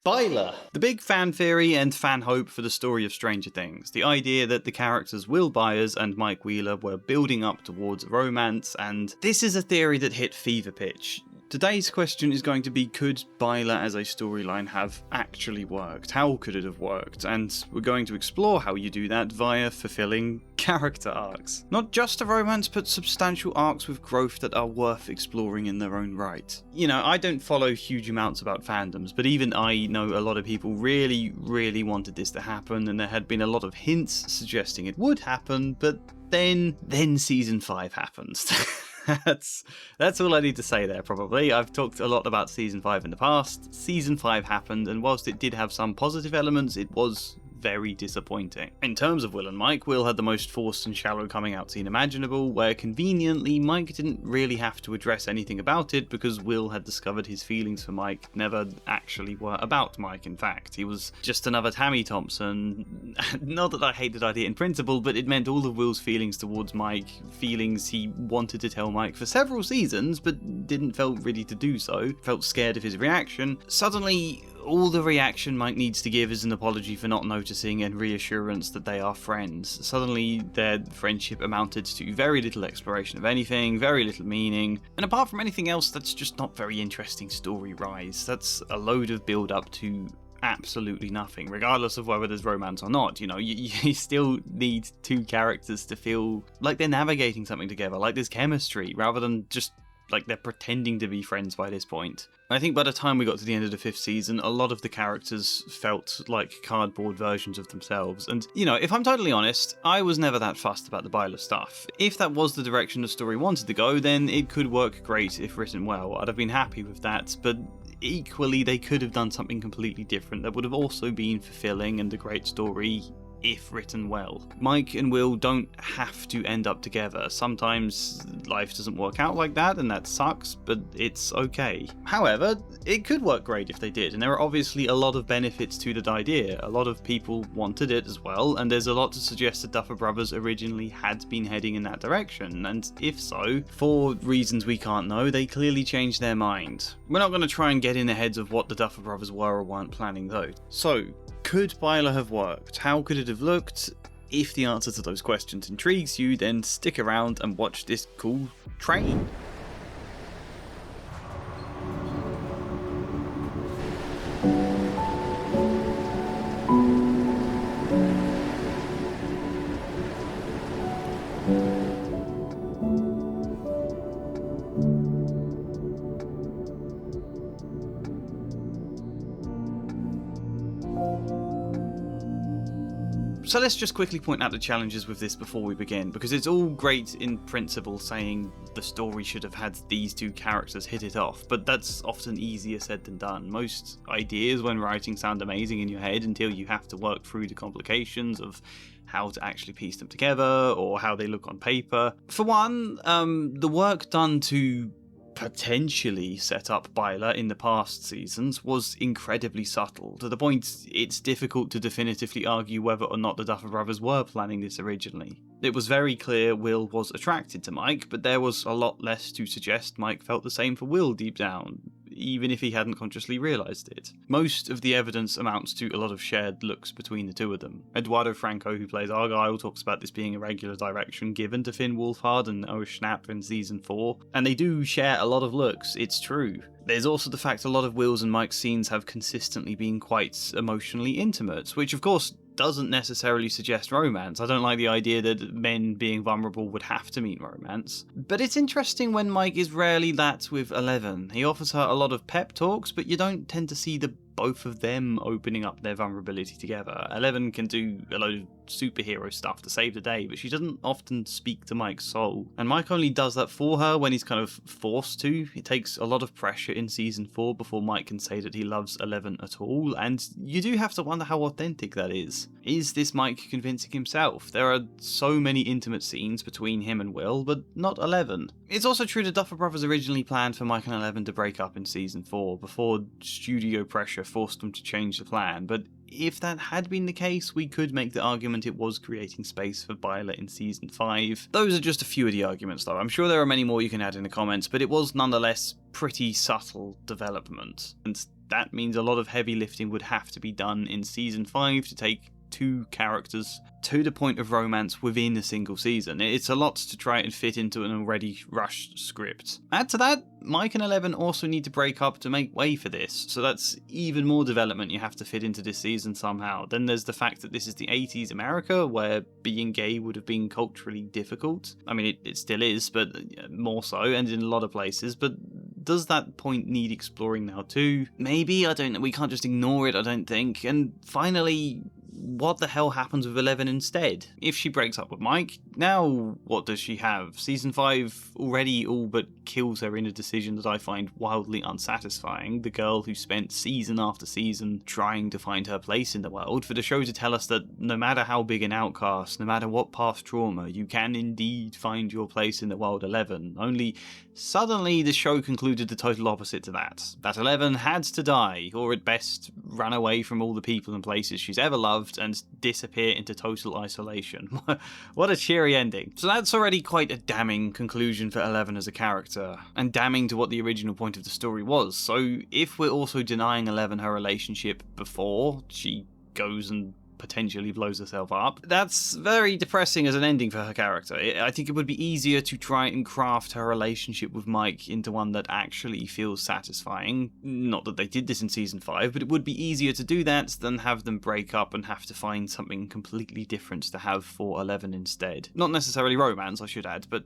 Byler. The big fan theory and fan hope for the story of Stranger Things. The idea that the characters Will Byers and Mike Wheeler were building up towards a romance, and this is a theory that hit fever pitch. Today's question is going to be, could Byler as a storyline have actually worked? How could it have worked? And we're going to explore how you do that via fulfilling character arcs. Not just a romance, but substantial arcs with growth that are worth exploring in their own right. You know, I don't follow huge amounts about fandoms, but even I know a lot of people really wanted this to happen, and there had been a lot of hints suggesting it would happen, but then season 5 happens. That's all I need to say there, probably. I've talked a lot about Season 5 in the past. Season 5 happened, and whilst it did have some positive elements, it was very disappointing. In terms of Will and Mike, Will had the most forced and shallow coming out scene imaginable, where conveniently Mike didn't really have to address anything about it because Will had discovered his feelings for Mike never actually were about Mike. In fact, he was just another Tammy Thompson. Not that I hate that idea in principle, but it meant all of Will's feelings towards Mike, feelings he wanted to tell Mike for several seasons but didn't feel ready to do so, felt scared of his reaction. Suddenly, all the reaction Mike needs to give is an apology for not noticing and reassurance that they are friends. Suddenly, their friendship amounted to very little exploration of anything, very little meaning, and apart from anything else, that's just not very interesting story rise. That's a load of build up to absolutely nothing, regardless of whether there's romance or not. You know, you still need two characters to feel like they're navigating something together, like there's chemistry, rather than just like they're pretending to be friends by this point. I think by the time we got to the end of the 5th season, a lot of the characters felt like cardboard versions of themselves. And, you know, if I'm totally honest, I was never that fussed about the Byler stuff. If that was the direction the story wanted to go, then it could work great if written well. I'd have been happy with that, but equally they could have done something completely different that would have also been fulfilling and a great story if written well. Mike and Will don't have to end up together. Sometimes life doesn't work out like that, and that sucks, but it's okay. However, it could work great if they did, and there are obviously a lot of benefits to that idea. A lot of people wanted it as well, and there's a lot to suggest that Duffer Brothers originally had been heading in that direction, and if so, for reasons we can't know, they clearly changed their mind. We're not going to try and get in the heads of what the Duffer Brothers were or weren't planning though. So, could Byler have worked? How could it have looked? If the answer to those questions intrigues you, then stick around and watch this cool train. So let's just quickly point out the challenges with this before we begin, because it's all great in principle saying the story should have had these two characters hit it off, but that's often easier said than done. Most ideas when writing sound amazing in your head until you have to work through the complications of how to actually piece them together or how they look on paper. For one, the work done to potentially set up Byler in the past seasons was incredibly subtle, to the point it's difficult to definitively argue whether or not the Duffer Brothers were planning this originally. It was very clear Will was attracted to Mike, but there was a lot less to suggest Mike felt the same for Will deep down, even if he hadn't consciously realised it. Most of the evidence amounts to a lot of shared looks between the two of them. Eduardo Franco, who plays Argyle, talks about this being a regular direction given to Finn Wolfhard and Noah Schnapp in Season 4, and they do share a lot of looks, it's true. There's also the fact a lot of Will's and Mike's scenes have consistently been quite emotionally intimate, which of course doesn't necessarily suggest romance. I don't like the idea that men being vulnerable would have to mean romance. But it's interesting when Mike is rarely that with Eleven. He offers her a lot of pep talks, but you don't tend to see the both of them opening up their vulnerability together. Eleven can do a load of superhero stuff to save the day, but she doesn't often speak to Mike's soul. And Mike only does that for her when he's kind of forced to. It takes a lot of pressure in Season 4 before Mike can say that he loves Eleven at all, and you do have to wonder how authentic that is. Is this Mike convincing himself? There are so many intimate scenes between him and Will, but not Eleven. It's also true the Duffer Brothers originally planned for Mike and Eleven to break up in Season 4 before studio pressure forced them to change the plan, but if that had been the case, we could make the argument it was creating space for Byler in Season 5. Those are just a few of the arguments though. I'm sure there are many more you can add in the comments, but it was nonetheless pretty subtle development. And that means a lot of heavy lifting would have to be done in Season 5 to take two characters to the point of romance within a single season. It's a lot to try and fit into an already rushed script. Add to that, Mike and 11 also need to break up to make way for this, so that's even more development you have to fit into this season somehow. Then there's the fact that this is the 80s America, where being gay would have been culturally difficult. I mean, it still is, but more so, and in a lot of places, but does that point need exploring now too? Maybe, I don't know, we can't just ignore it, I don't think. And finally, what the hell happens with 11 instead? If she breaks up with Mike, now what does she have? Season 5 already all but kills her in a decision that I find wildly unsatisfying. The girl who spent season after season trying to find her place in the world, for the show to tell us that no matter how big an outcast, no matter what past trauma, you can indeed find your place in the world 11. Only suddenly the show concluded the total opposite to that. That 11 had to die, or at best run away from all the people and places she's ever loved and disappear into total isolation. What a cheery ending. So that's already quite a damning conclusion for 11 as a character, and damning to what the original point of the story was. So if we're also denying 11 her relationship before she goes and potentially blows herself up, that's very depressing as an ending for her character. I think it would be easier to try and craft her relationship with Mike into one that actually feels satisfying. Not that they did this in Season 5, but it would be easier to do that than have them break up and have to find something completely different to have for 11 instead. Not necessarily romance, I should add, but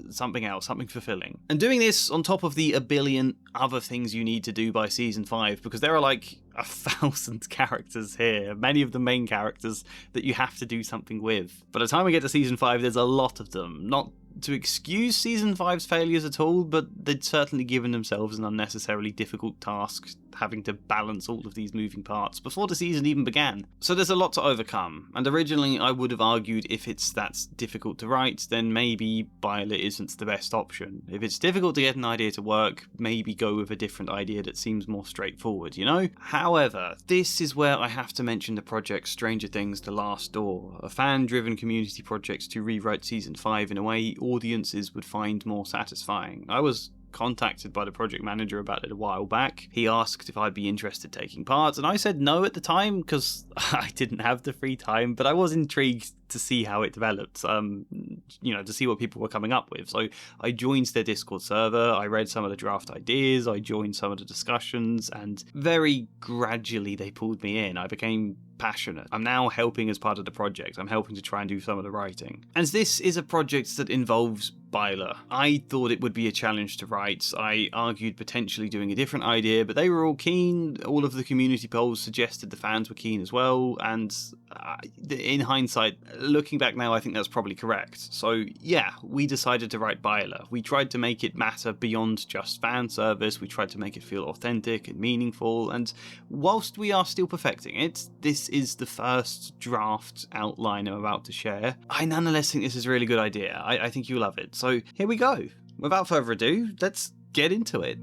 something else, something fulfilling. And doing this on top of the a billion other things you need to do by Season 5, because there are like 1,000 characters here, many of the main characters that you have to do something with. By the time we get to Season 5, there's a lot of them. Not to excuse Season 5's failures at all, but they'd certainly given themselves an unnecessarily difficult task, having to balance all of these moving parts before the season even began. So there's a lot to overcome, and originally I would have argued if it's that difficult to write, then maybe Byler isn't the best option. If it's difficult to get an idea to work, maybe go with a different idea that seems more straightforward, you know? However, this is where I have to mention the project Stranger Things: The Last Door, a fan-driven community project to rewrite Season 5 in a way audiences would find more satisfying. I was contacted by the project manager about it a while back. He asked if I'd be interested taking part, and I said no at the time because I didn't have the free time, but I was intrigued to see how it developed, to see what people were coming up with. So I joined their Discord server, I read some of the draft ideas, I joined some of the discussions, and very gradually they pulled me in. I became passionate. I'm now helping as part of the project. I'm helping to try and do some of the writing. And this is a project that involves Byler. I thought it would be a challenge to write. I argued potentially doing a different idea, but they were all keen. All of the community polls suggested the fans were keen as well, and in hindsight, looking back now, I think that's probably correct. So yeah, we decided to write Byler. We tried to make it matter beyond just fan service. We tried to make it feel authentic and meaningful, and whilst we are still perfecting it, this is the first draft outline I'm about to share. I nonetheless think this is a really good idea. I think you'll love it. So here we go. Without further ado, let's get into it.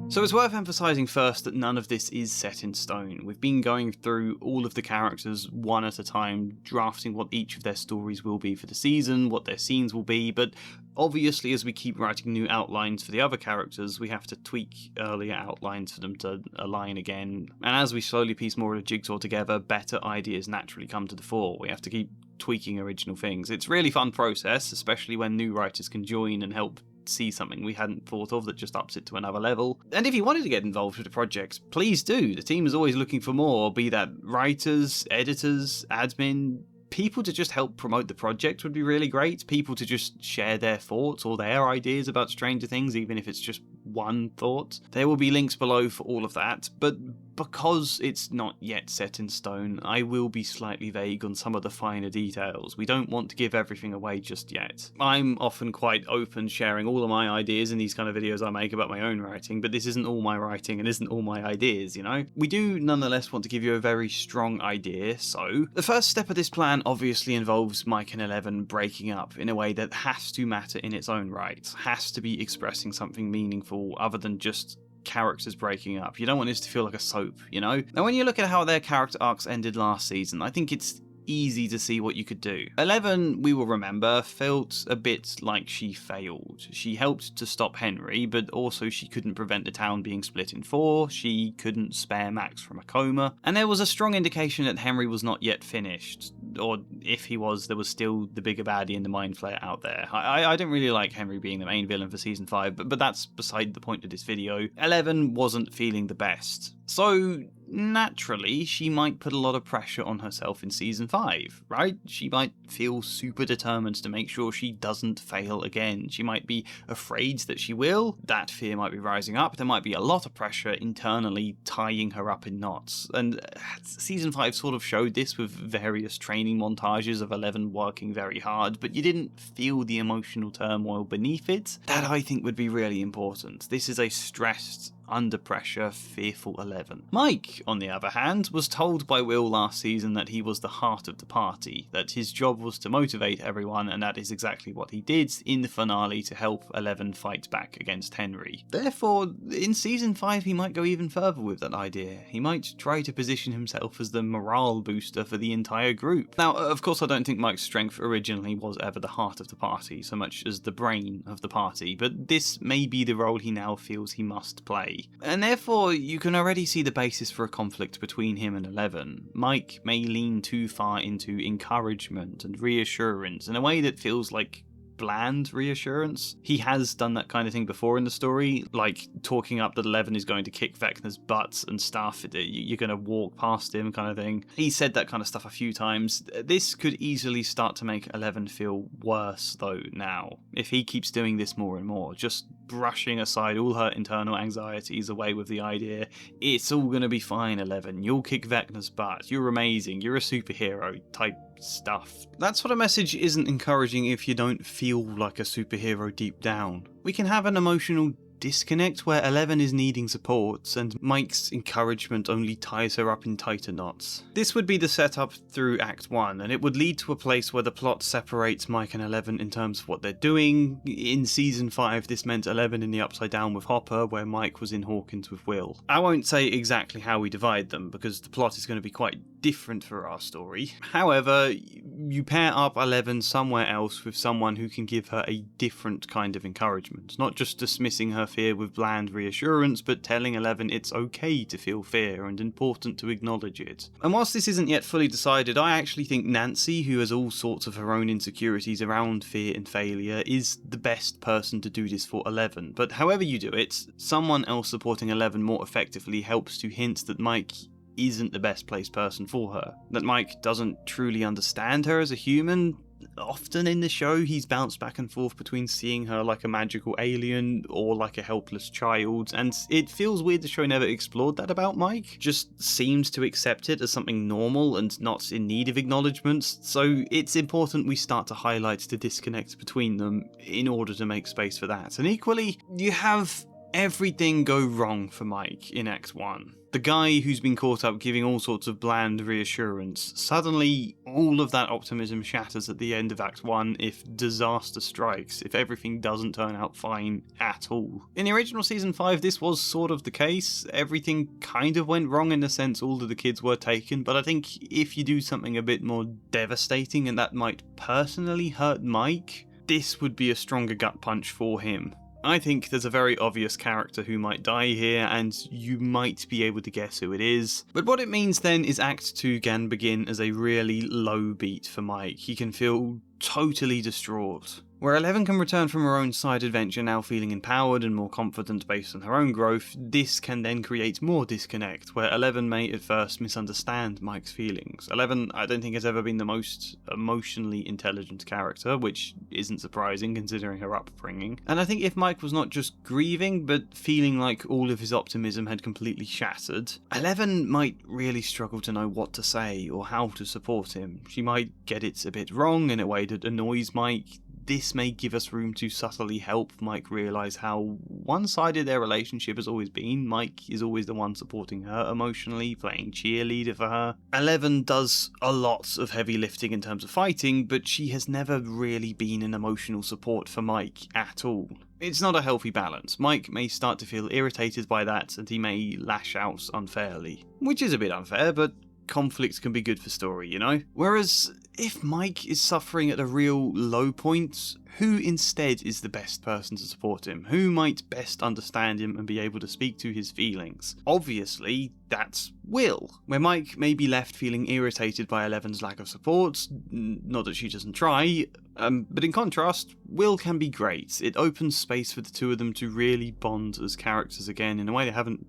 So it's worth emphasising first that none of this is set in stone. We've been going through all of the characters one at a time, drafting what each of their stories will be for the season, what their scenes will be, but obviously as we keep writing new outlines for the other characters, we have to tweak earlier outlines for them to align again. And as we slowly piece more of the jigsaw together, better ideas naturally come to the fore. We have to keep tweaking original things. It's a really fun process, especially when new writers can join and help see something we hadn't thought of that just ups it to another level. And if you wanted to get involved with the project, please do. The team is always looking for more, be that writers, editors, admin. People to just help promote the project would be really great. People to just share their thoughts or their ideas about Stranger Things, even if it's just one thought. There will be links below for all of that, but because it's not yet set in stone, I will be slightly vague on some of the finer details. We don't want to give everything away just yet. I'm often quite open sharing all of my ideas in these kind of videos I make about my own writing, but this isn't all my writing and isn't all my ideas, you know? We do nonetheless want to give you a very strong idea, so the first step of this plan obviously involves Mike and 11 breaking up in a way that has to matter in its own right, has to be expressing something meaningful other than just characters breaking up. You don't want this to feel like a soap, you know? Now, when you look at how their character arcs ended last season, I think it's easy to see what you could do. 11, we will remember, felt a bit like she failed. She helped to stop Henry, but also she couldn't prevent the town being split in 4, she couldn't spare Max from a coma, and there was a strong indication that Henry was not yet finished, or if he was, there was still the bigger baddie in the Mind Flayer out there. I don't really like Henry being the main villain for Season 5, but that's beside the point of this video. 11 wasn't feeling the best. So, naturally, she might put a lot of pressure on herself in Season 5, right? She might feel super determined to make sure she doesn't fail again. She might be afraid that she will. That fear might be rising up. There might be a lot of pressure internally tying her up in knots. And Season 5 sort of showed this with various training montages of 11 working very hard, but you didn't feel the emotional turmoil beneath it. That, I think, would be really important. This is a stressed, under pressure, fearful 11. Mike, on the other hand, was told by Will last season that he was the heart of the party, that his job was to motivate everyone, and that is exactly what he did in the finale to help 11 fight back against Henry. Therefore, in Season 5 he might go even further with that idea. He might try to position himself as the morale booster for the entire group. Now, of course, I don't think Mike's strength originally was ever the heart of the party, so much as the brain of the party, but this may be the role he now feels he must play. And therefore, you can already see the basis for a conflict between him and 11. Mike may lean too far into encouragement and reassurance in a way that feels like bland reassurance. He has done that kind of thing before in the story, like talking up that 11 is going to kick Vecna's butt and stuff, you're going to walk past him kind of thing. He said that kind of stuff a few times. This could easily start to make 11 feel worse though now, if he keeps doing this more and more, just brushing aside all her internal anxieties away with the idea, it's all going to be fine 11, you'll kick Vecna's butt, you're amazing, you're a superhero type stuff. That sort of message isn't encouraging if you don't feel like a superhero deep down. We can have an emotional disconnect where 11 is needing support and Mike's encouragement only ties her up in tighter knots. This would be the setup through Act 1, and it would lead to a place where the plot separates Mike and 11 in terms of what they're doing. In Season 5 this meant 11 in the Upside Down with Hopper, where Mike was in Hawkins with Will. I won't say exactly how we divide them because the plot is going to be quite different for our story. However, you pair up 11 somewhere else with someone who can give her a different kind of encouragement, not just dismissing her fear with bland reassurance, but telling 11 it's okay to feel fear and important to acknowledge it. And whilst this isn't yet fully decided, I actually think Nancy, who has all sorts of her own insecurities around fear and failure, is the best person to do this for 11. But however you do it, someone else supporting 11 more effectively helps to hint that Mike isn't the best placed person for her, that Mike doesn't truly understand her as a human. Often in the show he's bounced back and forth between seeing her like a magical alien or like a helpless child, and it feels weird the show never explored that about Mike, just seems to accept it as something normal and not in need of acknowledgement. So it's important we start to highlight the disconnect between them in order to make space for that. And equally, you have everything go wrong for Mike in Act 1. The guy who's been caught up giving all sorts of bland reassurance, suddenly all of that optimism shatters at the end of Act 1 if disaster strikes, if everything doesn't turn out fine at all. In the original Season 5 this was sort of the case. Everything kind of went wrong in the sense all of the kids were taken, but I think if you do something a bit more devastating and that might personally hurt Mike, this would be a stronger gut punch for him. I think there's a very obvious character who might die here, and you might be able to guess who it is. But what it means then is Act 2 can begin as a really low beat for Mike. He can feel totally distraught. Where 11 can return from her own side adventure now feeling empowered and more confident based on her own growth, this can then create more disconnect, where 11 may at first misunderstand Mike's feelings. 11, I don't think, has ever been the most emotionally intelligent character, which isn't surprising considering her upbringing. And I think if Mike was not just grieving, but feeling like all of his optimism had completely shattered, 11 might really struggle to know what to say or how to support him. She might get it a bit wrong in a way that annoys Mike. This may give us room to subtly help Mike realise how one-sided their relationship has always been. Mike is always the one supporting her emotionally, playing cheerleader for her. 11 does a lot of heavy lifting in terms of fighting, but she has never really been an emotional support for Mike at all. It's not a healthy balance. Mike may start to feel irritated by that, and he may lash out unfairly. Which is a bit unfair, but conflict can be good for story, you know? Whereas, if Mike is suffering at a real low point, who instead is the best person to support him? Who might best understand him and be able to speak to his feelings? Obviously, that's Will. Where Mike may be left feeling irritated by Eleven's lack of support, not that she doesn't try, but in contrast, Will can be great. It opens space for the two of them to really bond as characters again in a way they haven't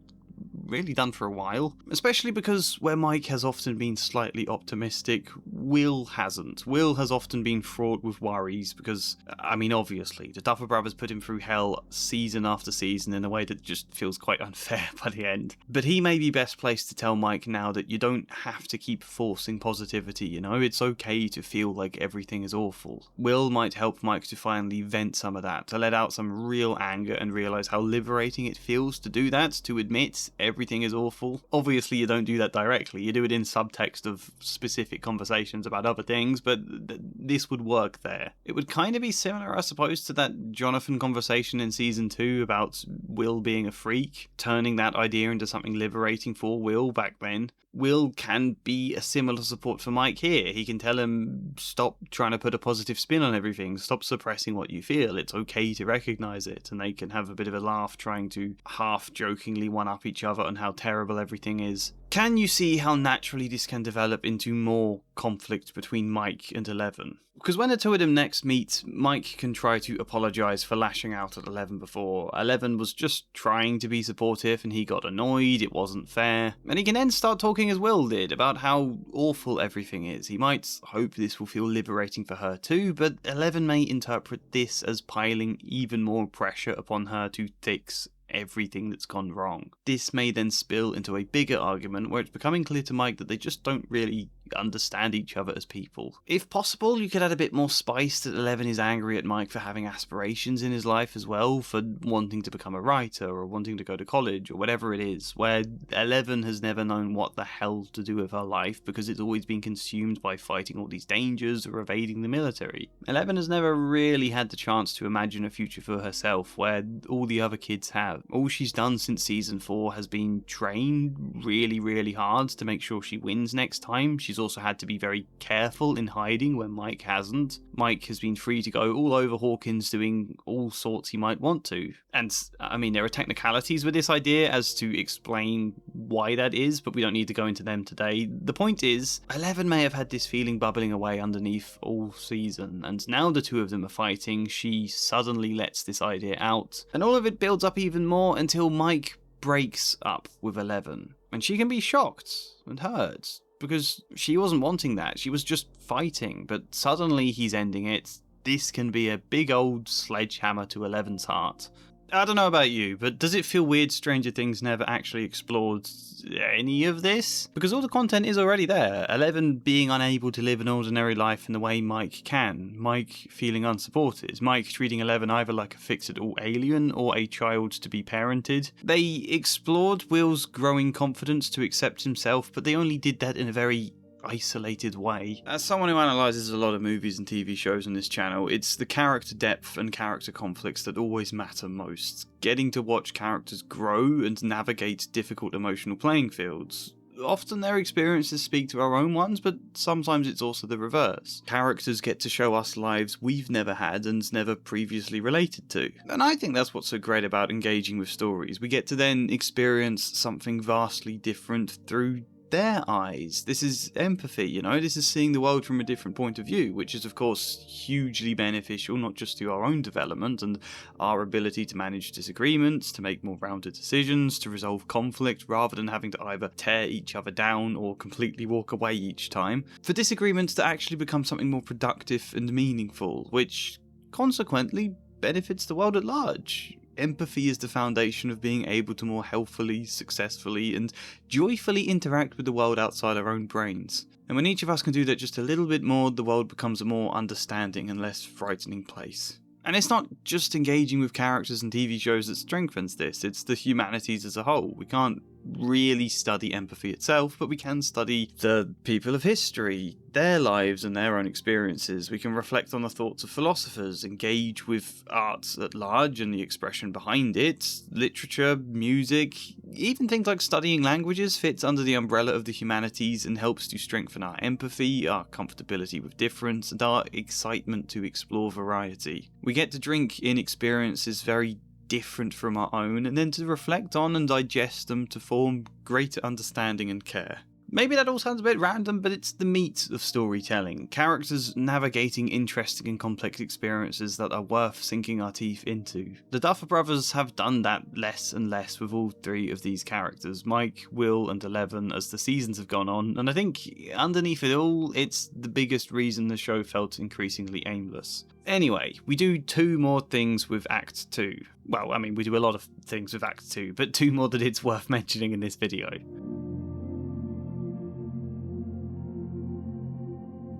really done for a while, especially because where Mike has often been slightly optimistic, Will hasn't. Will has often been fraught with worries because, I mean, obviously, the Duffer Brothers put him through hell season after season in a way that just feels quite unfair by the end. But he may be best placed to tell Mike now that you don't have to keep forcing positivity, you know? It's okay to feel like everything is awful. Will might help Mike to finally vent some of that, to let out some real anger and realise how liberating it feels to do that, to admit everything is awful. Obviously, you don't do that directly, you do it in subtext of specific conversations about other things, but this would work there. It would kind of be similar, I suppose, to that Jonathan conversation in season 2 about Will being a freak, turning that idea into something liberating for Will back then. Will can be a similar support for Mike here. He can tell him, stop trying to put a positive spin on everything, stop suppressing what you feel, it's okay to recognise it, and they can have a bit of a laugh trying to half-jokingly one-up each other on how terrible everything is. Can you see how naturally this can develop into more conflict between Mike and Eleven? Because when the two of them next meet, Mike can try to apologise for lashing out at Eleven before. Eleven was just trying to be supportive and he got annoyed, it wasn't fair. And he can then start talking as Will did about how awful everything is. He might hope this will feel liberating for her too, but Eleven may interpret this as piling even more pressure upon her to fix everything that's gone wrong. This may then spill into a bigger argument where it's becoming clear to Mike that they just don't really understand each other as people. If possible, you could add a bit more spice that Eleven is angry at Mike for having aspirations in his life as well, for wanting to become a writer or wanting to go to college or whatever it is, where Eleven has never known what the hell to do with her life because it's always been consumed by fighting all these dangers or evading the military. Eleven has never really had the chance to imagine a future for herself where all the other kids have. All she's done since season 4 has been train really, really hard to make sure she wins next time. She's also had to be very careful in hiding when Mike hasn't. Mike has been free to go all over Hawkins doing all sorts he might want to. And, I mean, there are technicalities with this idea as to explain why that is, but we don't need to go into them today. The point is, Eleven may have had this feeling bubbling away underneath all season, and now the two of them are fighting, she suddenly lets this idea out. And all of it builds up even more until Mike breaks up with Eleven. And she can be shocked and hurt, because she wasn't wanting that, she was just fighting, but suddenly he's ending it. This can be a big old sledgehammer to Eleven's heart. I don't know about you, but does it feel weird Stranger Things never actually explored any of this? Because all the content is already there. Eleven being unable to live an ordinary life in the way Mike can. Mike feeling unsupported. Mike treating Eleven either like a fix-it-all alien or a child to be parented. They explored Will's growing confidence to accept himself, but they only did that in a very isolated way. As someone who analyses a lot of movies and TV shows on this channel, it's the character depth and character conflicts that always matter most. Getting to watch characters grow and navigate difficult emotional playing fields. Often their experiences speak to our own ones, but sometimes it's also the reverse. Characters get to show us lives we've never had and never previously related to. And I think that's what's so great about engaging with stories. We get to then experience something vastly different through their eyes. This is empathy, you know, this is seeing the world from a different point of view, which is of course hugely beneficial, not just to our own development and our ability to manage disagreements, to make more rounded decisions, to resolve conflict rather than having to either tear each other down or completely walk away each time, for disagreements to actually become something more productive and meaningful, which consequently benefits the world at large. Empathy is the foundation of being able to more healthfully, successfully, and joyfully interact with the world outside our own brains. And when each of us can do that just a little bit more, the world becomes a more understanding and less frightening place. And it's not just engaging with characters and TV shows that strengthens this, it's the humanities as a whole. We can't really study empathy itself, but we can study the people of history, their lives and their own experiences. We can reflect on the thoughts of philosophers, engage with art at large and the expression behind it, literature, music, even things like studying languages fits under the umbrella of the humanities and helps to strengthen our empathy, our comfortability with difference, and our excitement to explore variety. We get to drink in experiences very different from our own, and then to reflect on and digest them to form greater understanding and care. Maybe that all sounds a bit random, but it's the meat of storytelling. Characters navigating interesting and complex experiences that are worth sinking our teeth into. The Duffer Brothers have done that less and less with all three of these characters, Mike, Will and 11, as the seasons have gone on, and I think underneath it all, it's the biggest reason the show felt increasingly aimless. Anyway, we do 2 more things with Act 2. Well, I mean, we do a lot of things with Act 2, but 2 more that it's worth mentioning in this video.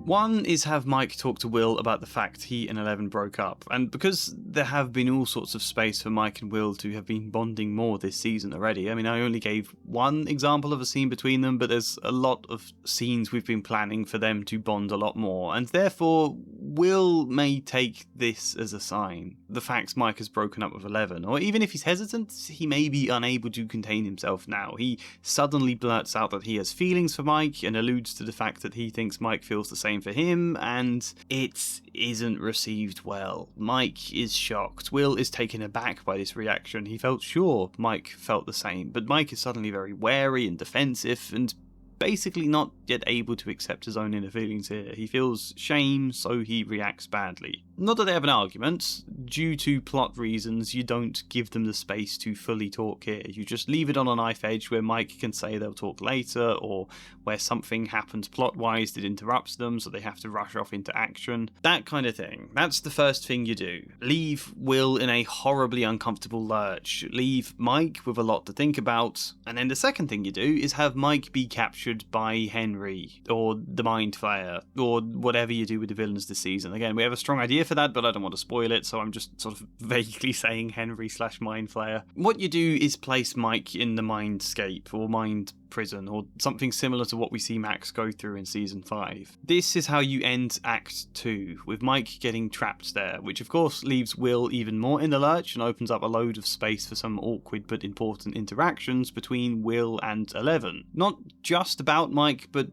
One is have Mike talk to Will about the fact he and 11 broke up, and because there have been all sorts of space for Mike and Will to have been bonding more this season already. I mean, I only gave one example of a scene between them, but there's a lot of scenes we've been planning for them to bond a lot more, and therefore Will may take this as a sign. The fact Mike has broken up with 11, or even if he's hesitant, he may be unable to contain himself now. He suddenly blurts out that he has feelings for Mike and alludes to the fact that he thinks Mike feels the same for him, and it isn't received well. Mike is shocked. Will is taken aback by this reaction. He felt sure Mike felt the same, but Mike is suddenly very wary and defensive and basically not yet able to accept his own inner feelings here. He feels shame, so he reacts badly. Not that they have an argument. Due to plot reasons, you don't give them the space to fully talk here. You just leave it on a knife edge where Mike can say they'll talk later, or where something happens plot-wise that interrupts them, so they have to rush off into action. That kind of thing. That's the first thing you do. Leave Will in a horribly uncomfortable lurch. Leave Mike with a lot to think about. And then the second thing you do is have Mike be captured by Henry, or the Mind Flayer, or whatever you do with the villains this season. Again, we have a strong idea for that, but I don't want to spoil it, so I'm just sort of vaguely saying Henry/Mind Flayer. What you do is place Mike in the Mindscape, or Mind Prison, or something similar to what we see Max go through in Season 5. This is how you end Act 2, with Mike getting trapped there, which of course leaves Will even more in the lurch and opens up a load of space for some awkward but important interactions between Will and 11. Not just about Mike, but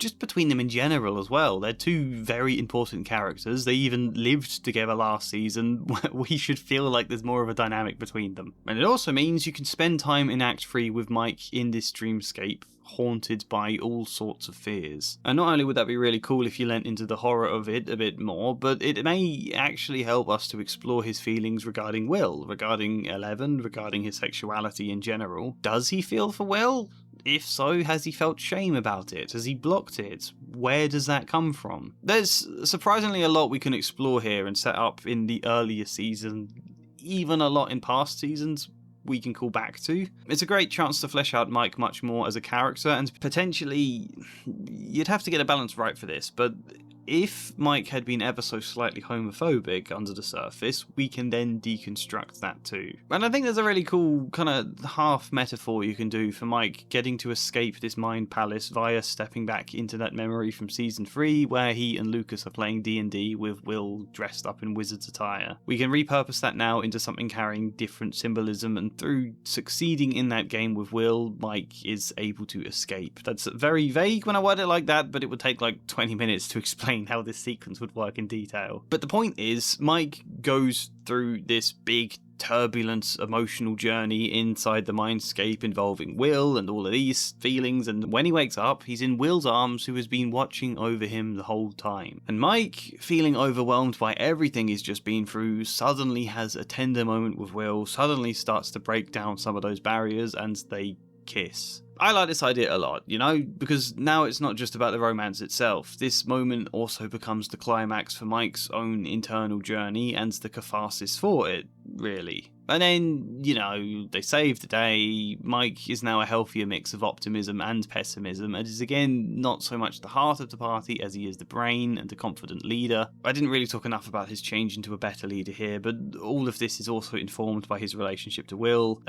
just between them in general as well. They're 2 very important characters. They even lived together last season. We should feel like there's more of a dynamic between them. And it also means you can spend time in Act 3 with Mike in this dreamscape, haunted by all sorts of fears. And not only would that be really cool if you lent into the horror of it a bit more, but it may actually help us to explore his feelings regarding Will, regarding 11, regarding his sexuality in general. Does he feel for Will? If so, has he felt shame about it? Has he blocked it? Where does that come from? There's surprisingly a lot we can explore here and set up in the earlier season, even a lot in past seasons we can call back to. It's a great chance to flesh out Mike much more as a character, and potentially you'd have to get a balance right for this, but if Mike had been ever so slightly homophobic under the surface, we can then deconstruct that too. And I think there's a really cool kind of half metaphor you can do for Mike getting to escape this mind palace via stepping back into that memory from Season 3 where he and Lucas are playing D&D with Will dressed up in wizard's attire. We can repurpose that now into something carrying different symbolism, and through succeeding in that game with Will, Mike is able to escape. That's very vague when I word it like that, but it would take like 20 minutes to explain how this sequence would work in detail. But the point is, Mike goes through this big, turbulent, emotional journey inside the mindscape involving Will and all of these feelings, and when he wakes up, he's in Will's arms, who has been watching over him the whole time. And Mike, feeling overwhelmed by everything he's just been through, suddenly has a tender moment with Will, suddenly starts to break down some of those barriers, and they kiss. I like this idea a lot, you know, because now it's not just about the romance itself. This moment also becomes the climax for Mike's own internal journey and the catharsis for it, really. And then, you know, they save the day. Mike is now a healthier mix of optimism and pessimism, and is again not so much the heart of the party as he is the brain and the confident leader. I didn't really talk enough about his change into a better leader here, but all of this is also informed by his relationship to Will.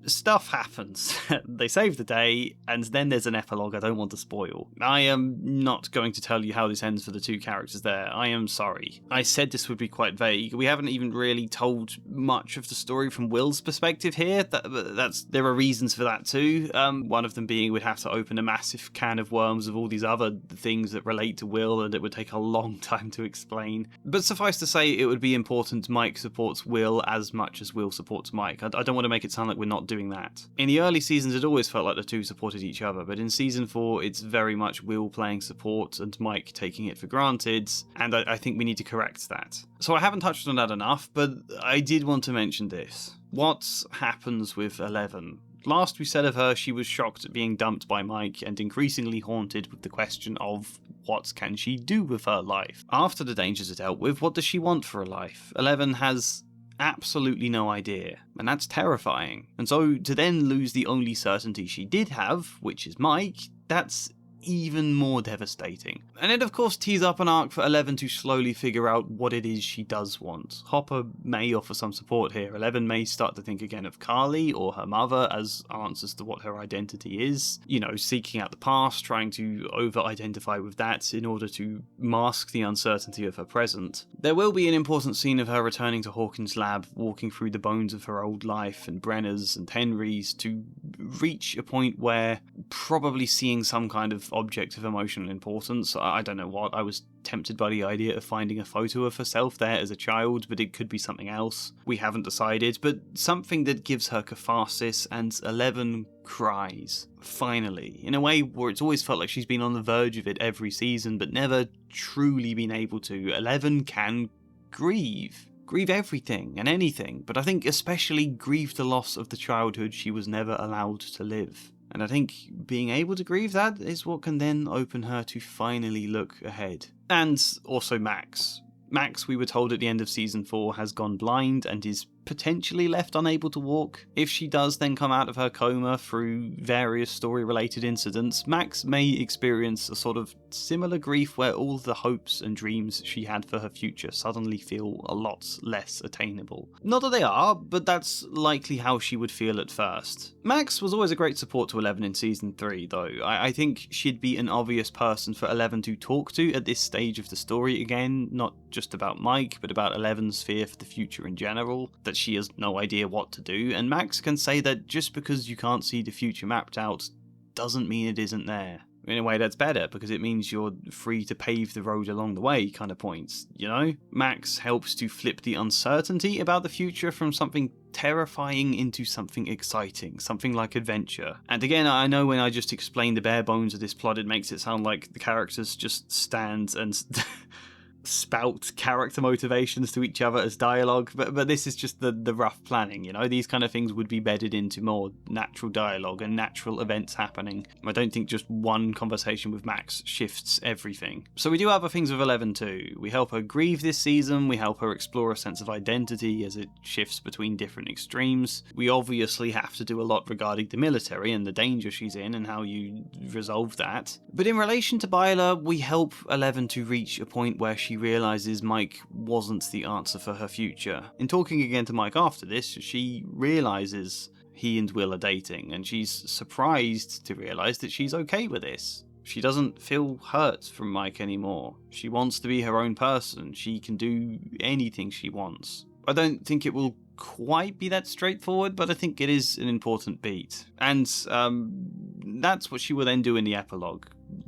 Stuff happens. They save the day, and then there's an epilogue I don't want to spoil. I am not going to tell you how this ends for the two characters there. I am sorry. I said this would be quite vague. We haven't even really told much of the story from Will's perspective here. There are reasons for that too. One of them being we'd have to open a massive can of worms of all these other things that relate to Will, and it would take a long time to explain. But suffice to say, it would be important Mike supports Will as much as Will supports Mike. I don't want to make it sound like we're not doing that. In the early seasons, it always felt like the two supported each other, but in season 4, it's very much Will playing support and Mike taking it for granted, and I think we need to correct that. So I haven't touched on that enough, but I did want to mention this. What happens with 11? Last we said of her, she was shocked at being dumped by Mike and increasingly haunted with the question of what can she do with her life? After the dangers are dealt with, what does she want for a life? 11 has absolutely no idea, and that's terrifying. And so to then lose the only certainty she did have, which is Mike, that's even more devastating. And it of course tees up an arc for 11 to slowly figure out what it is she does want. Hopper may offer some support here. 11 may start to think again of Carly or her mother as answers to what her identity is. You know, seeking out the past, trying to over-identify with that in order to mask the uncertainty of her present. There will be an important scene of her returning to Hawkins' lab, walking through the bones of her old life and Brenner's and Henry's to reach a point where probably seeing some kind of object of emotional importance. I don't know what. I was tempted by the idea of finding a photo of herself there as a child, but it could be something else. We haven't decided, but something that gives her catharsis, and 11 cries. Finally. In a way where it's always felt like she's been on the verge of it every season, but never truly been able to. 11 can grieve. Grieve everything and anything, but I think especially grieve the loss of the childhood she was never allowed to live. And I think being able to grieve that is what can then open her to finally look ahead. And also Max. Max, we were told at the end of season 4, has gone blind and is potentially left unable to walk. If she does then come out of her coma through various story-related incidents, Max may experience a sort of similar grief where all the hopes and dreams she had for her future suddenly feel a lot less attainable. Not that they are, but that's likely how she would feel at first. Max was always a great support to 11 in season 3, though. I think she'd be an obvious person for 11 to talk to at this stage of the story again, not just about Mike, but about 11's fear for the future in general, that she has no idea what to do, and Max can say that just because you can't see the future mapped out doesn't mean it isn't there. In a way that's better, because it means you're free to pave the road along the way kind of points, you know? Max helps to flip the uncertainty about the future from something terrifying into something exciting, something like adventure. And again, I know when I just explain the bare bones of this plot, it makes it sound like the characters just stand and spout character motivations to each other as dialogue, but this is just the rough planning, you know? These kind of things would be bedded into more natural dialogue and natural events happening. I don't think just one conversation with Max shifts everything. So we do other things with 11 too. We help her grieve this season, we help her explore a sense of identity as it shifts between different extremes. We obviously have to do a lot regarding the military and the danger she's in and how you resolve that. But in relation to Byler, we help 11 to reach a point where she realises Mike wasn't the answer for her future. In talking again to Mike after this, she realises he and Will are dating, and she's surprised to realise that she's okay with this. She doesn't feel hurt from Mike anymore. She wants to be her own person. She can do anything she wants. I don't think it will quite be that straightforward, but I think it is an important beat. And that's what she will then do in the epilogue.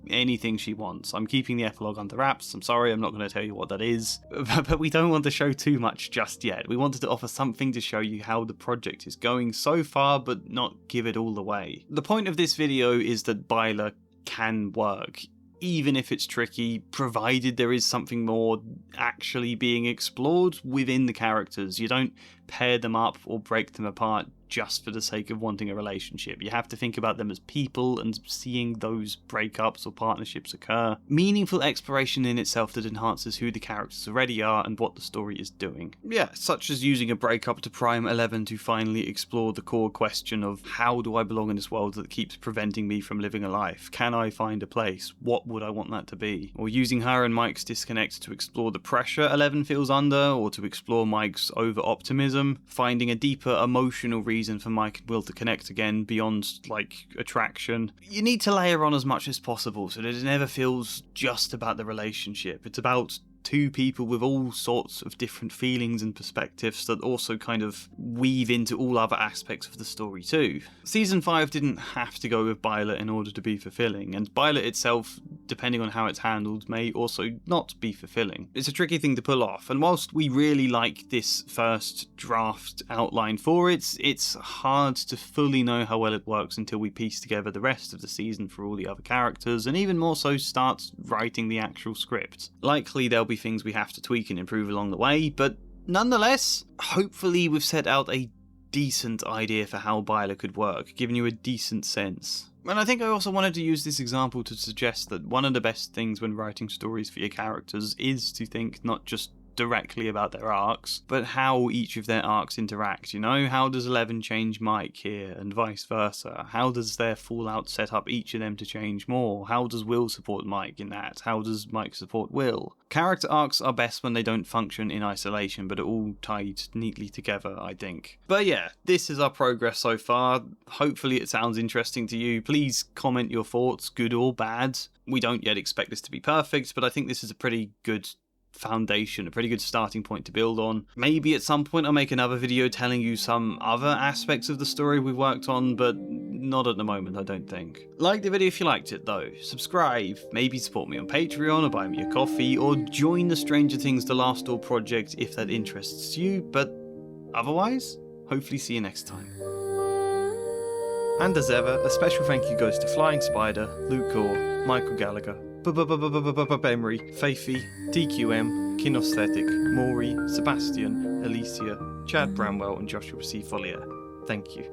Anything she wants. I'm keeping the epilogue under wraps. I'm sorry, I'm not going to tell you what that is. But we don't want to show too much just yet. We wanted to offer something to show you how the project is going so far, but not give it all away. The point of this video is that Byler can work, even if it's tricky, provided there is something more actually being explored within the characters. You don't pair them up or break them apart just for the sake of wanting a relationship. You have to think about them as people and seeing those breakups or partnerships occur. Meaningful exploration in itself that enhances who the characters already are and what the story is doing. Yeah, such as using a breakup to prime 11 to finally explore the core question of how do I belong in this world that keeps preventing me from living a life? Can I find a place? What would I want that to be? Or using her and Mike's disconnect to explore the pressure 11 feels under, or to explore Mike's over-optimism, finding a deeper emotional reason for Mike and Will to connect again beyond, like, attraction. You need to layer on as much as possible so that it never feels just about the relationship. It's about two people with all sorts of different feelings and perspectives that also kind of weave into all other aspects of the story too. Season 5 didn't have to go with Byler in order to be fulfilling, and Byler itself, depending on how it's handled, may also not be fulfilling. It's a tricky thing to pull off, and whilst we really like this first draft outline for it, it's hard to fully know how well it works until we piece together the rest of the season for all the other characters, and even more so start writing the actual script. Likely there'll be things we have to tweak and improve along the way, but nonetheless, hopefully we've set out a decent idea for how Byler could work, giving you a decent sense. And I think I also wanted to use this example to suggest that one of the best things when writing stories for your characters is to think not just directly about their arcs, but how each of their arcs interact, you know? How does 11 change Mike here, and vice versa? How does their fallout set up each of them to change more? How does Will support Mike in that? How does Mike support Will? Character arcs are best when they don't function in isolation, but are all tied neatly together, I think. But yeah, this is our progress so far. Hopefully it sounds interesting to you. Please comment your thoughts, good or bad. We don't yet expect this to be perfect, but I think this is a pretty good foundation, a pretty good starting point to build on. Maybe at some point I'll make another video telling you some other aspects of the story we've worked on, but not at the moment, I don't think. Like the video if you liked it though, subscribe, maybe support me on Patreon or buy me a coffee, or join the Stranger Things The Last Door project if that interests you, but otherwise, hopefully see you next time. And as ever, a special thank you goes to Flying Spider, Luke Gore, Michael Gallagher, Emery, Faithy, TQM, Kinesthetic, Maury, Sebastian, Alicia, Chad Bramwell and Joshua C. Follier. Thank you.